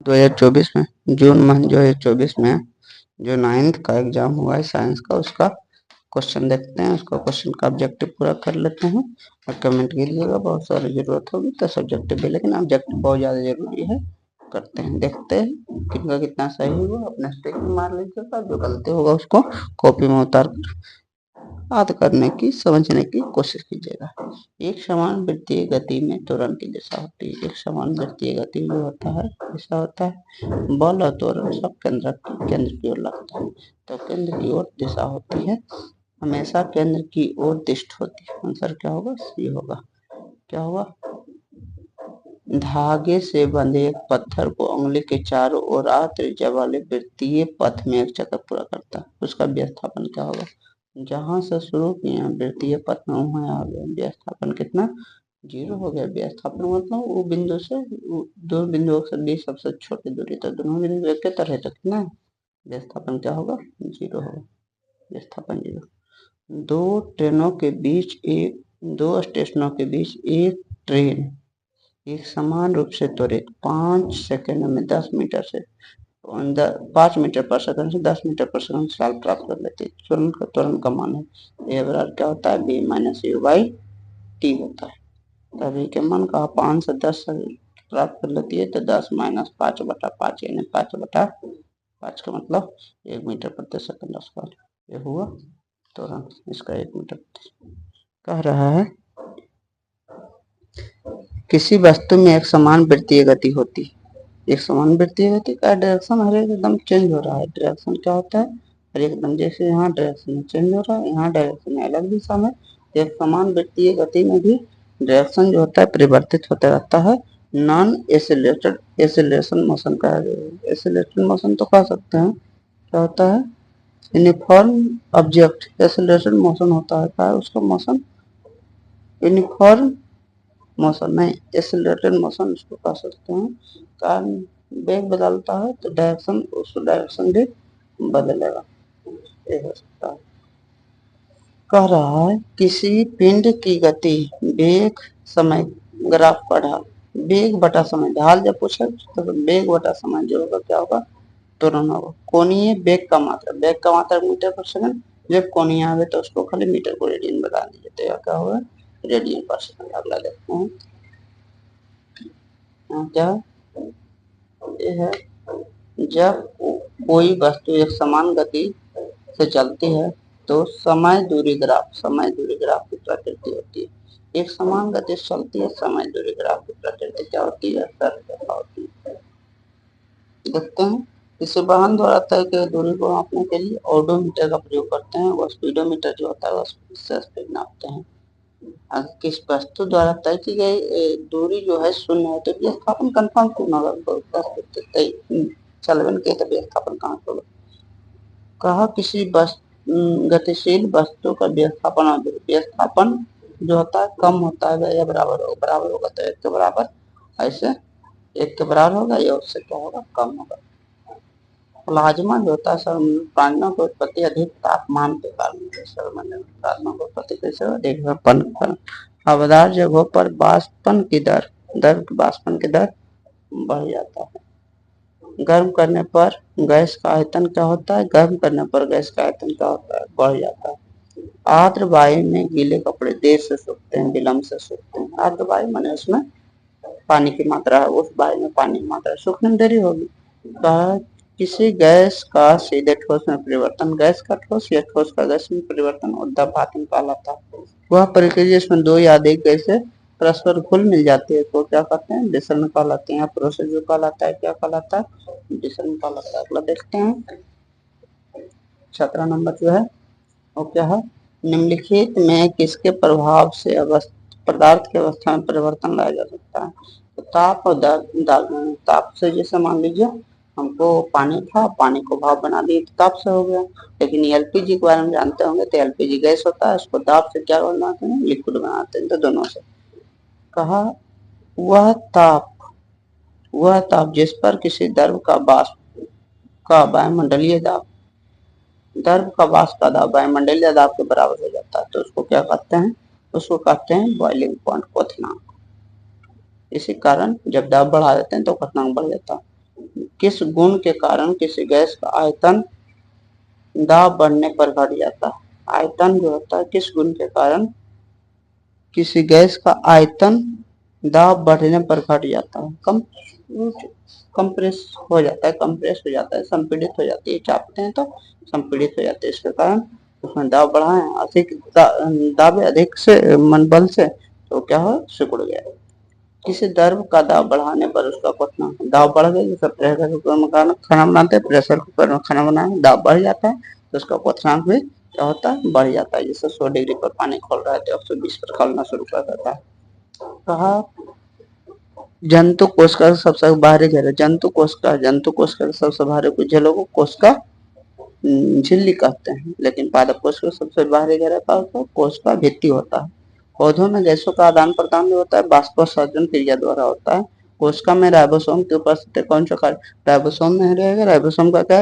2024 में, June month 2024 में जो 9th का एग्जाम हुआ है साइंस का, उसका क्वेश्चन देखते हैं। उसका क्वेश्चन का ऑब्जेक्टिव पूरा कर लेते हैं और कमेंट कीजिएगा। बहुत सारी जरूरत होगी तो सब्जेक्टिव भी, लेकिन ऑब्जेक्टिव बहुत ज़्यादा जरूरी है। करते हैं, देखते हैं कितना कितना सही हुआ। अपना स्टिक में मार लीजिएगा, जो गलती होगा उसको कॉपी में उतार कर याद करने की, समझने की कोशिश कीजिएगा। एक समान वृत्तीय गति में त्वरण की दिशा होती है। एक समान वृत्तीय गति जो होता है, दिशा होता है, बल और त्वरण सब केंद्र की ओर लगता है। तो केंद्र की ओर दिशा होती है, हमेशा केंद्र की ओर दिष्ट होती है। आंसर क्या होगा? सी होगा। क्या होगा? धागे से बंधे एक पत्थर को उंगली के चारों ओर त्रिज्या वाले वृत्तीय पथ में एक चक्कर पूरा करता है, उसका विस्थापन क्या होगा? जहां से शुरू किया वृत्तीय पथ में वहां आ गया, विस्थापन कितना? 0 हो गया। विस्थापन मतलब वो बिंदु से दो बिंदुओं के बीच सबसे छोटी दूरी, तो दोनों बिंदु एक तरह है तो कितना? विस्थापन क्या होगा? 0 होगा। विस्थापन 0। दो स्टेशनों के बीच एक ट्रेन एक समान रूप से त्वरित 5 सेकंड में 10 मीटर से 5 मीटर पर सेकंड से 10 मीटर पर सेकंड चाल प्राप्त कर लेती है। त्वरण का मान है, ए बराबर क्या होता है? B minus u by t होता है। तभी के मान कहा 5 से 10 प्राप्त कर लेती है, तो 10 माइनस 5/5 यानी 5/5 का मतलब 1 मीटर प्रति सेकंड स्क्वायर। ये हुआ त्वरण, इसका 1 मीटर कह रहा है। किसी वस्तु में एक समान वृत्तीय गति होती है। एक समान वृत्तीय गति का डायरेक्शन हर एकदम चेंज हो रहा है। डायरेक्शन क्या होता है? हर एकदम, जैसे यहाँ डायरेक्शन चेंज हो रहा है, यहाँ डायरेक्शन अलग दिशा में। एक समान वृत्तीय गति में भी डायरेक्शन जो होता है परिवर्तित होता रहता है। नॉन एसिलेशन मोशन का, एसिलेशन मोशन तो कह सकते हैं। क्या होता है? यूनिफॉर्म ऑब्जेक्ट एसिलेशन मोशन होता है। क्या है उसका मोशन? यूनिफॉर्म मोशन नहीं, एक्सीलरेटेड मोशन इसको कह सकते हैं। कारण वेग बदलता है तो डायरेक्शन, उस डायरेक्शन भी बदलेगा, ये हो सकता है। कह रहा है किसी पिंड की गति वेग समय ग्राफ का ढाल, वेग बटा समय, ढाल जब पूछे तो वेग बटा समय जो होगा क्या होगा? त्वरण होगा। कोणीय वेग का मात्रा, वेग का मात्रा मीटर पर सेकंड, जब कोणीय आवे तो उसको खाली मीटर को रेडियन बता दीजिए, तो यह क्या होगा? रेडियन पर सेकंड। अगला देखते हैं क्या ये है। जब कोई वस्तु एक समान गति से चलती है तो समय दूरी ग्राफ की प्रकृति होती है। एक समान गति से चलती है, समय दूरी ग्राफ की प्रकृति क्या होती है? सरलरेखा होती है। देखते हैं। इसे वाहन द्वारा तय की दूरी को मापने के लिए ओडोमीटर का प्रयोग करते हैं। वह स्पीडोमीटर जो होता है वह स्पीड नापते हैं। अगर किस वस्तु द्वारा तय की गई दूरी जो है शून्य है तो विस्थापन कंफर्म क्यों ना होगा? चलबन के तो विस्थापन कहाँ होगा? कहा किसी गतिशील वस्तु का विस्थापन जो होता है कम होता है या बराबर होगा तो 1 के बराबर, ऐसे 1 के बराबर होगा या उससे क्या होगा? कम होगा। प्लाज्मा जो होता है सर, प्लाज्मा की उत्पत्ति अधिक तापमान के कारण प्लाज्मा की उत्पत्ति कैसे अधिक हवादार जगहों पर वाष्पन की दर बढ़ जाता है। गर्म करने पर गैस का आयतन क्या होता है? गर्म करने पर गैस का आयतन क्या होता है? बढ़ जाता है। आर्द्र वायु में गीले कपड़े देर से सूखते हैं, विलंब से सूखते हैं। आर्द्र वायु माने उसमें पानी की मात्रा है, उस वायु में पानी की मात्रा सूखने में देरी होगी। किसी गैस का सीधे ठोस में परिवर्तन गैस का ठोस या ठोस का गैस में परिवर्तन उद्दीपन कहलाता है। वह प्रक्रिया जिसमें दो या अधिक गैसें परस्पर घुल मिल जाती है तो क्या कहते हैं? विसरण कहलाते हैं। प्रोसेस जो कहलाता है क्या कहलाता है? विसरण कहलाता है। अगला देखते हैं 17 नंबर जो है वो क्या है? निम्नलिखित में किसके प्रभाव से पदार्थ की अवस्था में परिवर्तन लाया जा सकता है? तो ताप और ताप से, जैसे मान लीजिए हमको पानी था, पानी को भाप बना दिए तो ताप से हो गया। लेकिन एलपीजी के बारे में जानते होंगे तो एलपीजी गैस होता है, उसको ताप से क्या बनाते हैं? लिक्विड बनाते हैं। तो दोनों से कहा वह ताप जिस पर किसी द्रव का वायुमंडलीय दाब वायुमंडलीय दाब के बराबर हो जाता है तो उसको क्या कहते हैं? उसको कहते हैं बॉइलिंग पॉइंट क्वथनांक। इसी कारण जब दाब बढ़ा देते हैं तो क्वथनांक बढ़ जाता है। किस गुण के कारण किसी गैस का आयतन दाब बढ़ने पर घट जाता है। आयतन जो होता है किस गुण के कारण किसी गैस का आयतन दाब बढ़ने पर घट जाता है। कंप्रेस हो जाता है, कंप्रेस हो जाता है, संपीड़ित हो जाती है, चापते हैं तो संपीड़ित हो जाती है, इसके कारण उसमें दाब बढ़ा है, अधिक दाब अधिक से मन बल से तो क्या हो, सिकुड़ गया। किसी द्रव का दाब बढ़ाने पर उसका क्वथनांक दाब बढ़ गया, जैसे प्रेशर कुकर में खाना बनाते हैं, प्रेशर कुकर में खाना बनाए दाब बढ़ जाता है तो उसका क्वथनांक भी क्या होता है, बढ़ जाता है। जैसे 100 डिग्री पर पानी खोल रहा है तो 120 पर खोलना शुरू कर देता है। कहा जंतु कोश का सबसे बाहरी घेरा, जंतु कोश का सबसे बाहरी घेरा को कोश का झिल्ली कहते हैं, लेकिन पादप कोश का सबसे बाहरी घेरा का होता है, कोश का भित्ति होता है। पौधों में गैसों का आदान प्रदान जो होता है बाष्पोत्सर्जन क्रिया द्वारा होता है। कोशिका में राइबोसोम की उपस्थिति कौन सा कार्य, राइबोसोम में रहेगा। राइबोसोम का क्या